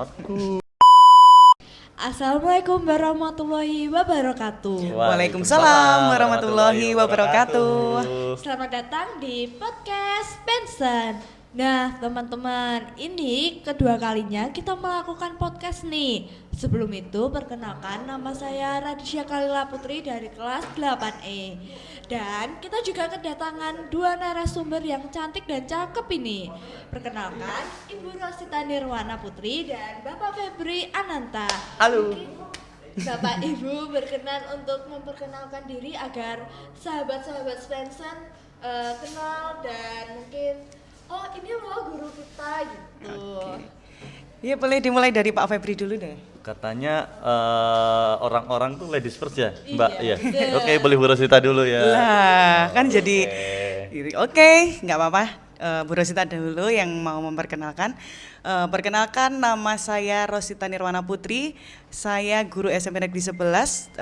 wabarakatuh. Assalamualaikum warahmatullahi wabarakatuh. Waalaikumsalam warahmatullahi wabarakatuh. Selamat datang di podcast Pensen. Nah teman-teman, ini kedua kalinya kita melakukan podcast nih. Sebelum itu perkenalkan, nama saya Radisya Kalila Putri dari kelas 8E. Dan kita juga kedatangan dua narasumber yang cantik dan cakep ini. Perkenalkan, Ibu Rosita Nirwana Putri dan Bapak Febri Ananta. Halo. Bapak Ibu berkenan untuk memperkenalkan diri agar sahabat-sahabat Pensen kenal dan mungkin oh ini loh guru kita gitu. Iya, boleh dimulai dari Pak Febri dulu deh. Katanya orang-orang tuh ladies first ya, Mbak? Iya. Oke, boleh Bu Rosita dulu ya. Lah, kan jadi oke, nggak apa-apa. Bu Rosita dulu yang mau memperkenalkan. Perkenalkan, nama saya Rosita Nirwana Putri. Saya guru SMP Negeri 11,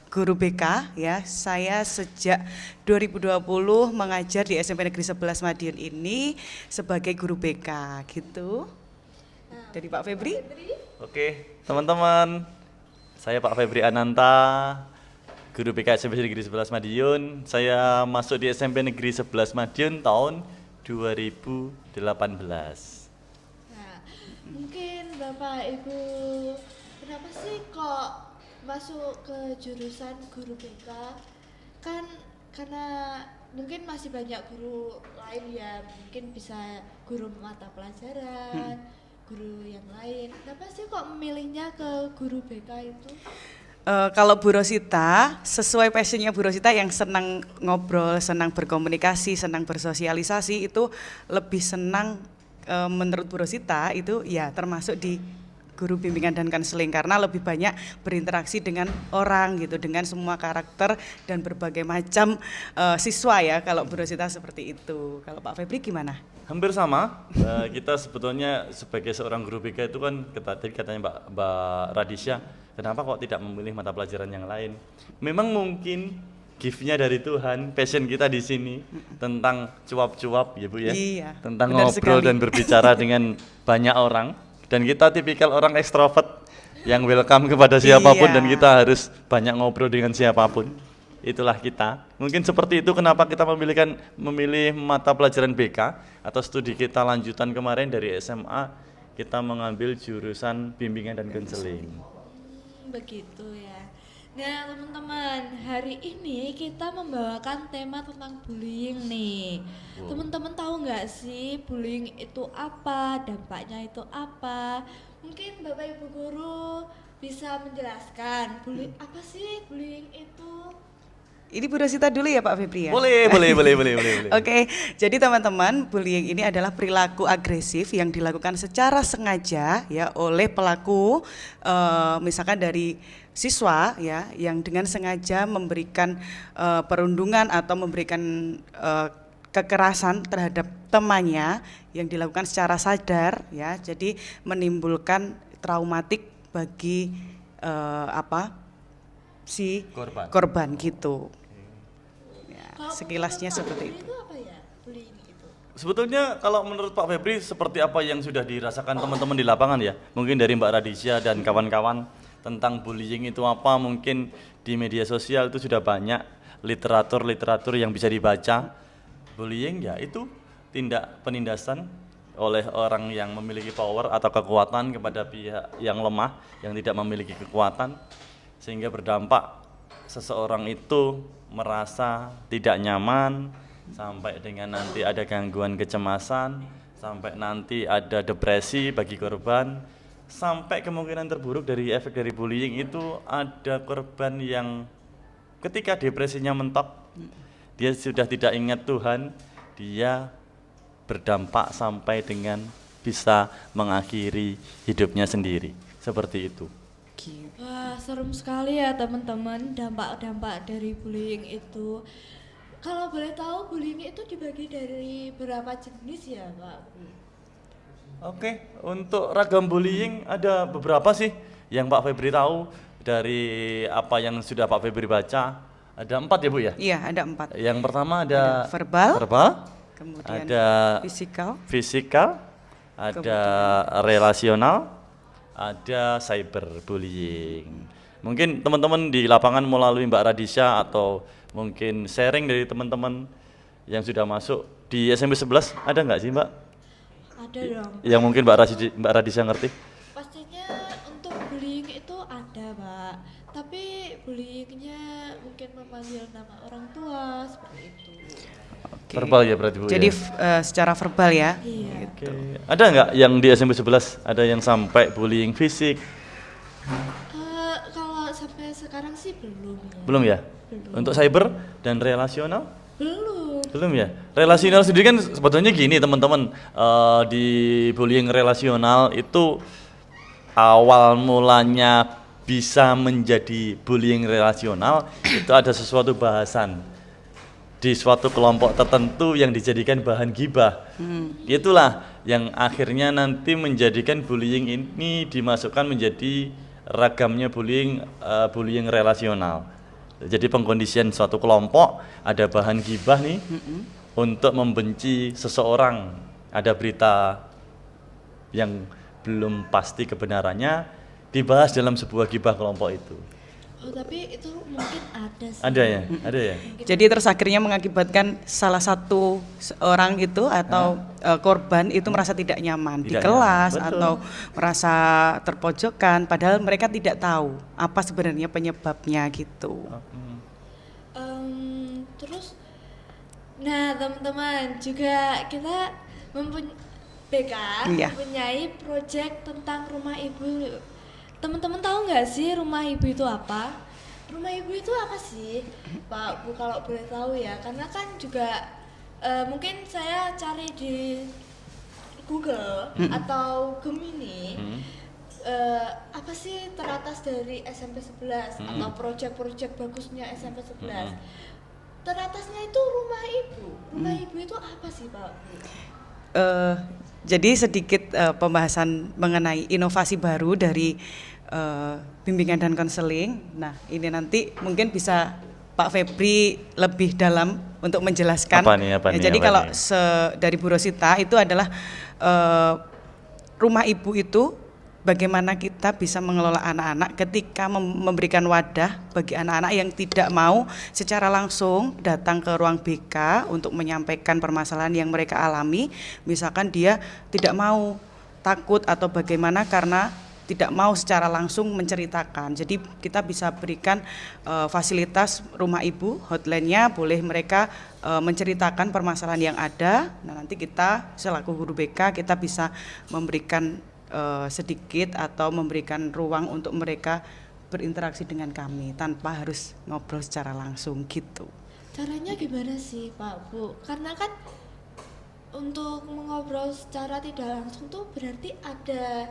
guru BK ya. Saya sejak 2020 mengajar di SMP Negeri 11 Madiun ini sebagai guru BK gitu. Dari Pak Febri. Oke, teman-teman. Saya Pak Febri Ananta, guru BK SMP Negeri 11 Madiun. Saya masuk di SMP Negeri 11 Madiun tahun 2018. Nah, mungkin Bapak Ibu kenapa sih kok masuk ke jurusan guru BK? Kan karena mungkin masih banyak guru lain ya, mungkin bisa guru mata pelajaran, guru yang lain. Kenapa sih kok memilihnya ke guru BK itu? Kalau Bu Rosita, sesuai passionnya Bu Rosita yang senang ngobrol, senang berkomunikasi, senang bersosialisasi, itu lebih senang menurut Bu Rosita itu ya termasuk di guru bimbingan dan konseling karena lebih banyak berinteraksi dengan orang gitu, dengan semua karakter dan berbagai macam siswa ya kalau Bu Rosita seperti itu. Kalau Pak Febri gimana? Hampir sama. Kita sebetulnya sebagai seorang guru BK itu kan tadi katanya Mbak Radisya, kenapa kok tidak memilih mata pelajaran yang lain? Memang mungkin gift-nya dari Tuhan, passion kita di sini tentang cuap-cuap ya Bu ya. Iya, tentang benar ngobrol sekali. dan berbicara dengan banyak orang. Dan kita tipikal orang ekstrovert yang welcome kepada siapapun Iya. dan kita harus banyak ngobrol dengan siapapun. Itulah kita. Mungkin seperti itu kenapa kita memilih mata pelajaran BK atau studi kita lanjutan kemarin dari SMA kita mengambil jurusan bimbingan dan konseling. Begitu ya. Nah teman-teman, hari ini kita membawakan tema tentang bullying nih. Wow. Teman-teman tahu nggak sih bullying itu apa, dampaknya itu apa? Mungkin Bapak Ibu Guru bisa menjelaskan apa sih bullying itu? Ini Bu Rosita dulu ya Pak Febri ya? Boleh. Oke, jadi teman-teman, bullying ini adalah perilaku agresif yang dilakukan secara sengaja ya oleh pelaku, misalkan dari siswa ya, yang dengan sengaja memberikan perundungan atau memberikan kekerasan terhadap temannya yang dilakukan secara sadar ya, jadi menimbulkan traumatik bagi si korban gitu. Ya, Kalau sekilasnya menurut Pak seperti Febri itu. Itu apa ya bullying itu? Sebetulnya kalau menurut Pak Febri seperti apa yang sudah dirasakan teman-teman di lapangan ya? Mungkin dari Mbak Radisya dan kawan-kawan tentang bullying itu apa, mungkin di media sosial itu sudah banyak literatur yang bisa dibaca. Bullying ya itu tindak penindasan oleh orang yang memiliki power atau kekuatan kepada pihak yang lemah, yang tidak memiliki kekuatan, sehingga berdampak seseorang itu merasa tidak nyaman, sampai dengan nanti ada gangguan kecemasan, sampai nanti ada depresi bagi korban, sampai kemungkinan terburuk dari efek dari bullying itu ada korban yang ketika depresinya mentok, dia sudah tidak ingat Tuhan, dia berdampak sampai dengan bisa mengakhiri hidupnya sendiri, seperti itu. Wah, serem sekali ya teman-teman dampak-dampak dari bullying itu. Kalau boleh tahu bullying itu dibagi dari berapa jenis ya, Pak? Oke, untuk ragam bullying ada beberapa sih yang Pak Febri tahu dari apa yang sudah Pak Febri baca. Ada 4 ya Bu ya? Iya, ada 4. Yang pertama ada verbal, kemudian ada fisikal, ada relasional, ada cyberbullying. Mungkin teman-teman di lapangan melalui Mbak Radisha atau mungkin sharing dari teman-teman yang sudah masuk di SMP 11 ada nggak sih Mbak? Ada dong. Yang mungkin Mbak Radisha ngerti? Pastinya untuk bullying itu ada, Pak. Tapi bullyingnya mungkin memanggil nama orang tua seperti itu. Oke. Verbal ya berarti Bu Jadi ya? secara verbal ya. Iya. Oke. Ada nggak yang di SMP 11 ada yang sampai bullying fisik? Kalau sampai sekarang sih belum ya. Belum ya? Belum. Untuk cyber dan relasional? Belum. Belum ya? Relasional sendiri kan sebetulnya gini teman-teman, di bullying relasional itu awal mulanya bisa menjadi bullying relasional itu ada sesuatu bahasan di suatu kelompok tertentu yang dijadikan bahan gibah. Itulah yang akhirnya nanti menjadikan bullying ini dimasukkan menjadi ragamnya bullying relasional. Jadi pengkondisian suatu kelompok ada bahan gibah nih untuk membenci seseorang, ada berita yang belum pasti kebenarannya dibahas dalam sebuah gibah kelompok itu. Oh, tapi itu mungkin ada sih. Ada ya? Ada ya? Jadi terus akhirnya mengakibatkan salah satu orang itu atau korban itu merasa tidak nyaman di Tidak kelas nyaman, betul. atau merasa terpojokkan padahal mereka tidak tahu apa sebenarnya penyebabnya gitu. Terus, nah teman-teman juga kita BK Iya. mempunyai proyek tentang rumah ibu. Teman-teman tahu nggak sih rumah ibu itu apa? Rumah ibu itu apa sih, Pak Bu, kalau boleh tahu ya? Karena kan juga mungkin saya cari di Google atau Gemini. Apa sih teratas dari SMP 11 atau proyek-proyek bagusnya SMP 11? Teratasnya itu rumah ibu. Rumah ibu itu apa sih, Pak? Jadi sedikit pembahasan mengenai inovasi baru dari bimbingan dan konseling. Nah, ini nanti mungkin bisa Pak Febri lebih dalam untuk menjelaskan. Apa nih? Jadi Apa kalau nih? dari Bu Rosita itu adalah rumah ibu itu bagaimana kita bisa mengelola anak-anak ketika memberikan wadah bagi anak-anak yang tidak mau secara langsung datang ke ruang BK untuk menyampaikan permasalahan yang mereka alami. Misalkan dia tidak mau, takut atau bagaimana karena tidak mau secara langsung menceritakan. Jadi kita bisa berikan fasilitas rumah ibu, hotline-nya boleh mereka menceritakan permasalahan yang ada. Nah, nanti kita selaku guru BK kita bisa memberikan sedikit atau memberikan ruang untuk mereka berinteraksi dengan kami tanpa harus ngobrol secara langsung gitu. Caranya gimana sih, Pak Bu? Karena kan untuk mengobrol secara tidak langsung tuh berarti ada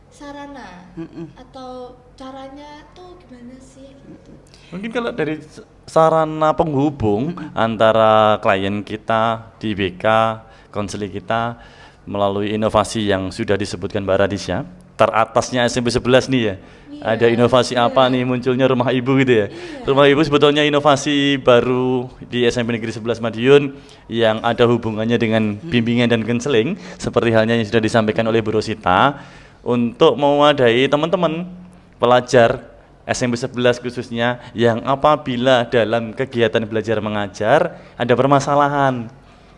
sarana atau caranya tuh gimana sih? Gitu. Mungkin kalau dari sarana penghubung antara klien kita di BK, konseling kita melalui inovasi yang sudah disebutkan Mbak Radisha, teratasnya SMP 11 nih ya. Ada inovasi apa nih munculnya rumah ibu gitu ya. Rumah ibu sebetulnya inovasi baru di SMP Negeri 11 Madiun yang ada hubungannya dengan bimbingan dan konseling seperti halnya yang sudah disampaikan oleh Bu Rosita untuk mewadai teman-teman pelajar SMP 11 khususnya yang apabila dalam kegiatan belajar mengajar ada permasalahan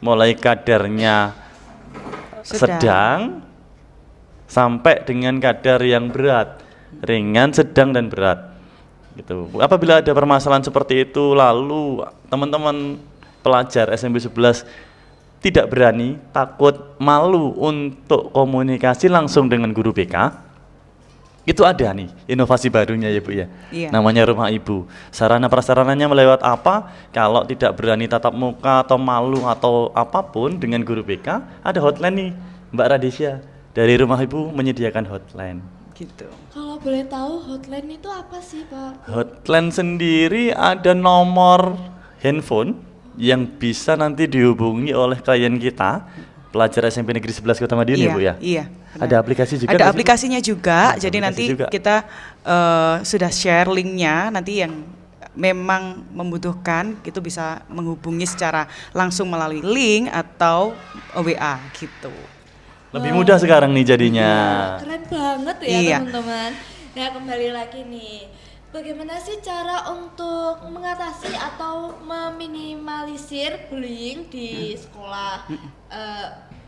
mulai kadarnya sedang sampai dengan kadar yang berat, ringan, sedang dan berat. Gitu. Apabila ada permasalahan seperti itu lalu teman-teman pelajar SMP 11 tidak berani, takut, malu untuk komunikasi langsung dengan guru BK, itu ada nih inovasi barunya ya Bu ya. Iya. Namanya rumah ibu. Sarana prasarananya melewat apa? Kalau tidak berani tatap muka atau malu atau apapun dengan guru BK, ada hotline nih Mbak Radisha dari rumah ibu menyediakan hotline. Gitu. Kalau boleh tahu hotline itu apa sih, Pak? Hotline sendiri ada nomor handphone yang bisa nanti dihubungi oleh klien kita, pelajar SMP Negeri 11 Kota Madiun ya Bu ya? Iya. benar. Ada aplikasi juga? Ada nggak sih, Bu? aplikasinya juga. Ada Jadi aplikasi nanti juga. kita sudah share linknya. Nanti yang memang membutuhkan itu bisa menghubungi secara langsung melalui link atau WA gitu. Lebih mudah sekarang nih jadinya. Keren banget ya Iya. teman-teman. Nah kembali lagi nih, bagaimana sih cara untuk mengatasi atau meminimalisir bullying di sekolah?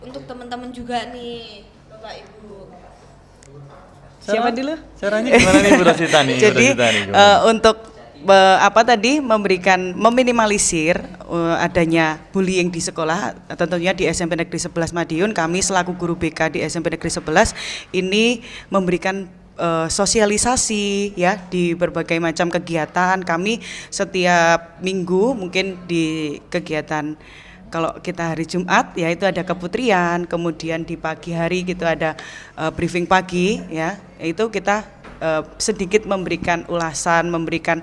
Untuk teman-teman juga nih, Bapak Ibu. Siapa dulu? Caranya gimana nih Bu Rosita nih? Bu Jadi Rosita nih, gimana? untuk meminimalisir adanya bullying di sekolah, tentunya di SMP Negeri 11 Madiun, kami selaku guru BK di SMP Negeri 11 ini memberikan sosialisasi ya di berbagai macam kegiatan. Kami setiap minggu mungkin di kegiatan, kalau kita hari Jumat ya itu ada keputrian, kemudian di pagi hari gitu ada briefing pagi ya, itu kita sedikit memberikan ulasan, memberikan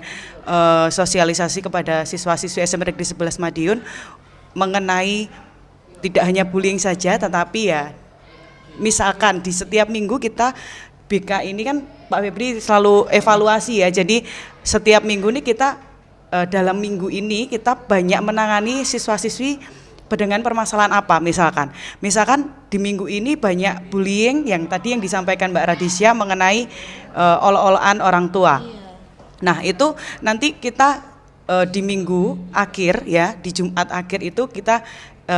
sosialisasi kepada siswa-siswi SMP Negeri 11 Madiun mengenai tidak hanya bullying saja, tetapi ya misalkan di setiap minggu kita BK ini kan Pak Febri selalu evaluasi ya, jadi setiap minggu ini kita dalam minggu ini kita banyak menangani siswa-siswi dengan permasalahan apa, misalkan di minggu ini banyak bullying yang tadi yang disampaikan Mbak Radisya mengenai ol-olan orang tua. Nah itu nanti kita di minggu akhir ya, di Jumat akhir itu kita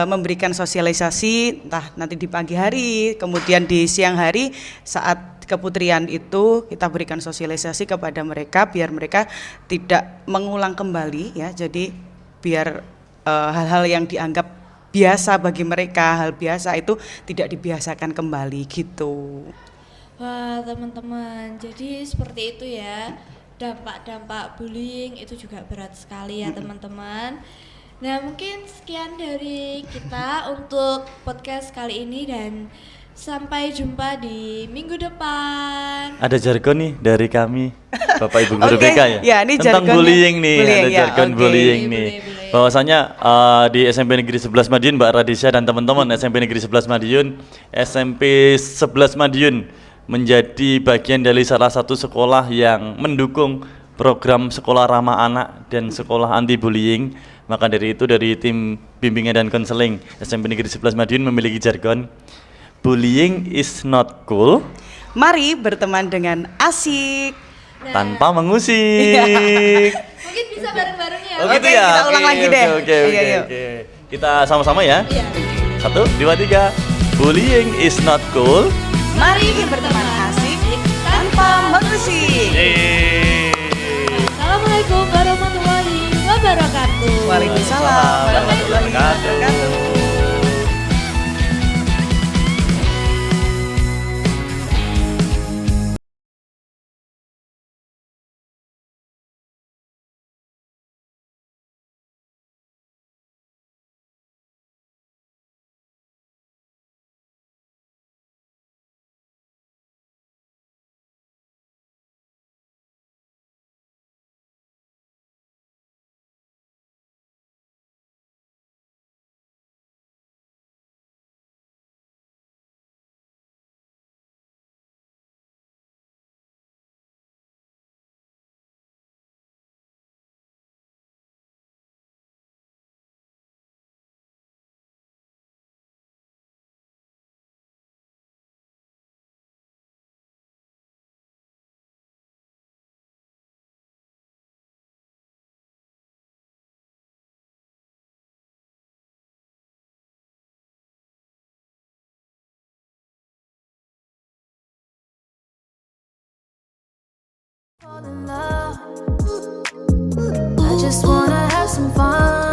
memberikan sosialisasi, entah nanti di pagi hari, kemudian di siang hari saat keputrian itu kita berikan sosialisasi kepada mereka biar mereka tidak mengulang kembali ya, jadi biar hal-hal yang dianggap biasa bagi mereka, hal biasa itu tidak dibiasakan kembali gitu. Wah teman-teman, jadi seperti itu ya, dampak-dampak bullying itu juga berat sekali ya teman-teman. Nah mungkin sekian dari kita untuk podcast kali ini dan sampai jumpa di minggu depan. Ada jargon nih dari kami, Bapak Ibu guru Oke, BK ya, ya, ini tentang jargonnya bullying nih, bullying, ada ya, jargon oke. bullying Boleh, nih. boleh. Bahwasanya di SMP Negeri 11 Madiun, Mbak Radisya dan teman-teman SMP Negeri 11 Madiun, SMP 11 Madiun menjadi bagian dari salah satu sekolah yang mendukung program sekolah ramah anak dan sekolah anti bullying. Maka dari itu dari tim bimbingan dan konseling SMP Negeri 11 Madiun memiliki jargon bullying is not cool. Mari berteman dengan asik. Tanpa mengusik. Mungkin bisa bareng-bareng ya. Oh Oke, gitu ya. kita ulang lagi deh. Oke. Iya, yuk. Kita sama-sama ya. Iya. 1, 2, 3. Bullying is not cool. Mari berteman asik tanpa mengusik. Assalamualaikum warahmatullahi wabarakatuh. Waalaikumsalam warahmatullahi wabarakatuh. I just wanna have some fun.